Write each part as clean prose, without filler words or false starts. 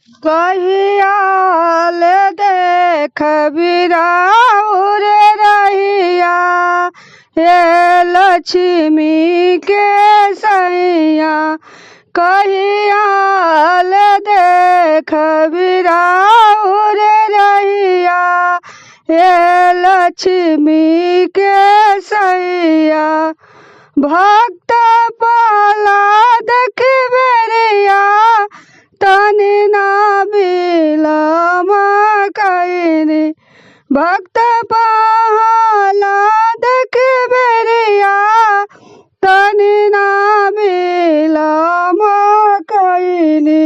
कहियाल देख बिराउर रहिया हे लक्ष्मी के सैया। कहियाल देख बिराउर रहिया हे लक्ष्मी के सैया। भक्त प्रहलाद की बेरिया तनि ना बिलम कइनी। भक्त प्रहलाद की बेरिया तनि ना बिलम कइनी।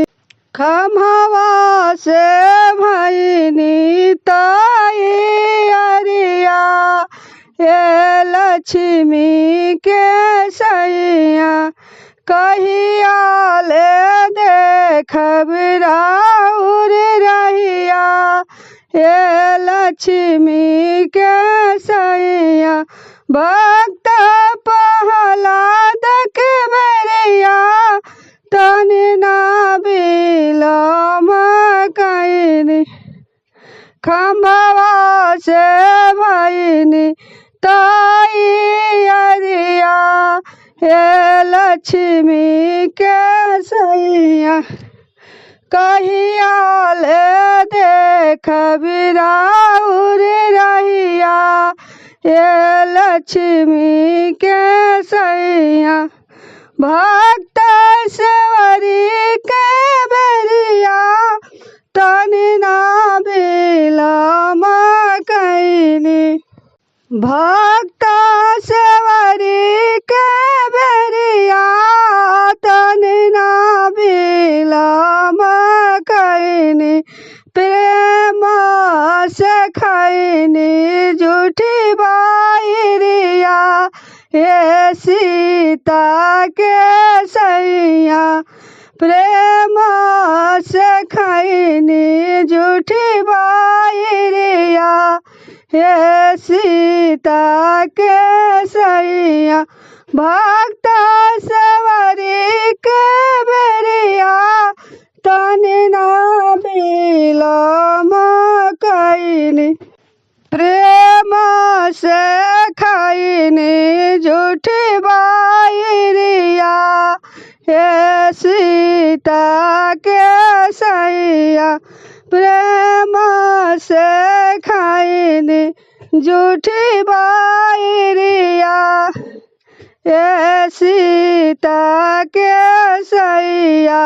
खम्हवा से भइनी तैयारिया हे लक्ष्मी के सैया। कहियाल देख बिराउर रहिया हे लक्ष्मी के सैया। भक्त प्रहलाद के बेरिया तनि ना बिलम कइनी। खम्हवा से भइनी तैयारिया हे लक्ष्मी के सैया। कहियाल देख बिराउर रहिया हे लक्ष्मी के सैया। भक्त सेवरी के बेरिया तनि ना बिलम कइनी। भक्त सेवरी के बेरिया तनि ना बिलम कइनी। प्रेम से खइनी झूठी बाइरिया हे सीता के सैया। प्रेम से खइनी झूठी बाइरिया हे सीता के सैया। भक्त सवरी के बेरिया तनि ना बिलम कइनी। प्रेम से खइनी झूठी बाइरिया हे सीता के सैया। प्रेम से खइनी झूठी बाइरिया हे सीता के सैया।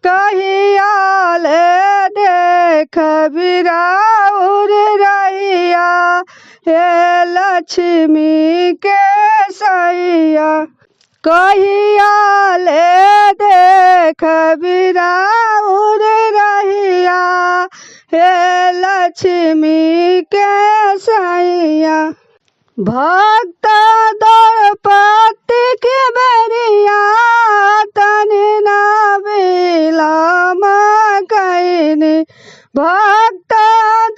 कहियाल देख बिराउर रहिया हे लक्ष्मी के सैया। कहियाल देख बिराउर रहिया हे लक्ष्मी के सैया। भक्त द्रौपदी के बेरिया तनि ना बिलम कइनी। भक्त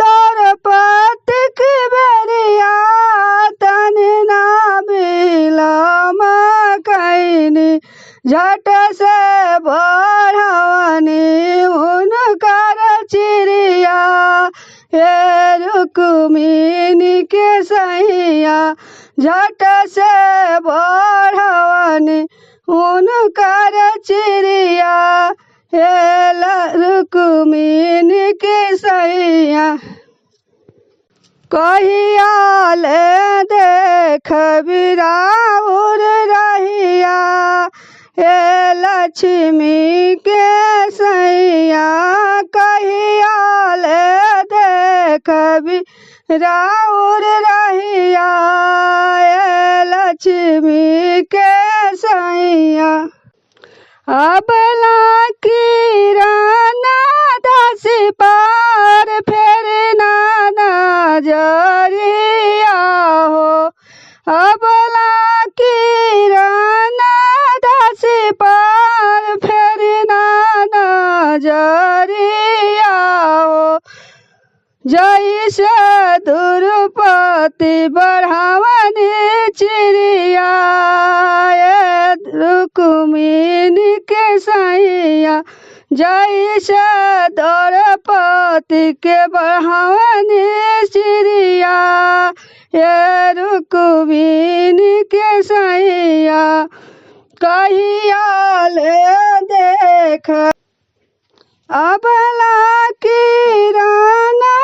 द्रौपदी के बेरिया तनि ना बिलम कइनी। झट से बढ़वनी हुनकर चिड़िया हे रुक्मिणी के सैया। झट से बढ़वनी हुनकर चिड़िया हे रुक्मिणी के सैया। कहियाल देख बिराउर रहिया हे लक्ष्मी के सैया। कहियाल देख बिराउर रहिया हे लक्ष्मी के सैया। अबला किराना दासी पार फेर ना नजरिया हो। अबला किराना दासी पार फेर ना नजरिया हो। जैसे द्रौपदी बढ़ावनी चिड़िया रुक्मिणी के सैया। जैसे द्रौपदी के बढ़ावनी चिड़िया ये रुक्मिणी के सैया कहिया ले देख अबला की राना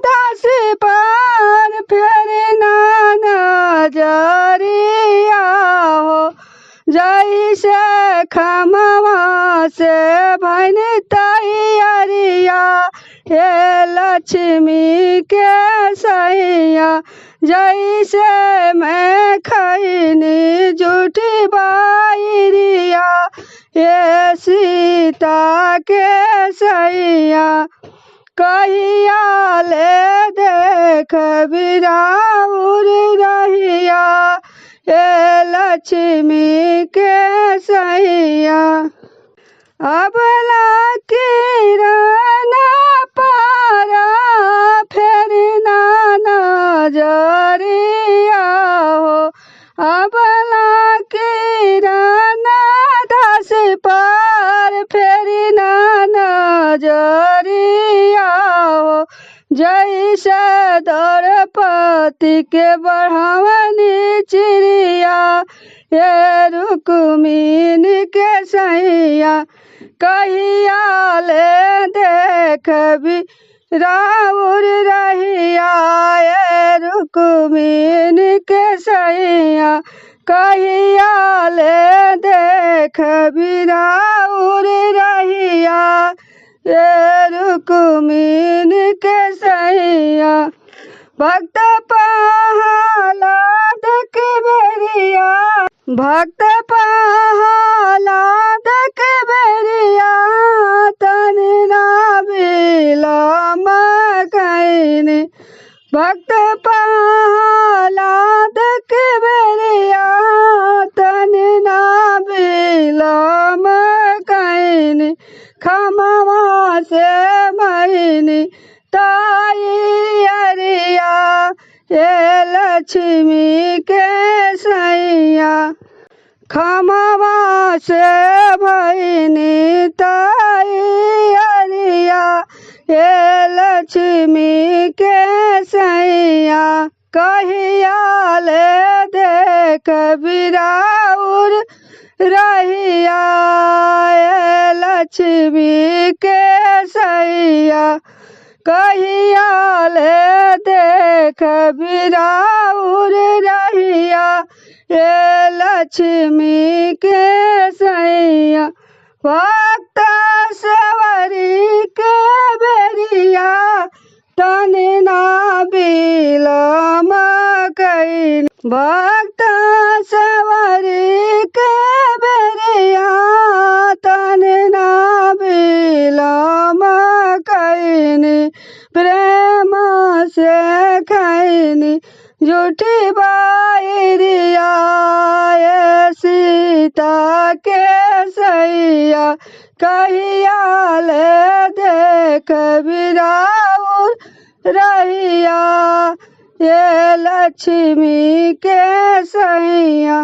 दास पर फिर नजरिया हो जैसे खमवा से भन तैयारिया हे लक्ष्मी के सैया जैसे मैं खैनी झूठी बाइरिया ये सीता के सैया कहिया ले देख बिराउर रहिया ये लक्ष्मी के सैया अबला किरण पारा फिर नजरिया हो अबला किरण दास पर फिर नजरिया हो जैसे द्रौपदी के बढ़ावनी चिड़िया ये रुक्मिणी के सैया कहिया ले देख बिराउर रहिया ये रुक्मिणी के सैया कहिया ले देख बिराउर रहिया ये रुक्मिणी के सैया भक्त प्रहलाद के बेरिया भक्त प्रहलाद के बेरिया तन ना बिलम कैनी भक्त प्रहलाद के बेरिया तन ना बिलम कैनी खमवा से मैनी ताई अरिया ये लक्ष्मी के सैया खमवा से भैनी ताई अरिया ये लक्ष्मी के सैया कहिया ले देख बिराउर रहिया ये लक्ष्मी के सैया कहिया ले देख बिराउर रहिया ये लक्ष्मी के सैया भक्त सवरी के बेरिया तन ना बिलम कैनी भक्त सवरी के बेरिया तन ना बिलम कैनी प्रेम से खैनी झूठी बाइरिया ये सीता के सैया कहिया ले देख बिराउर रहिया ये लक्ष्मी के सैया।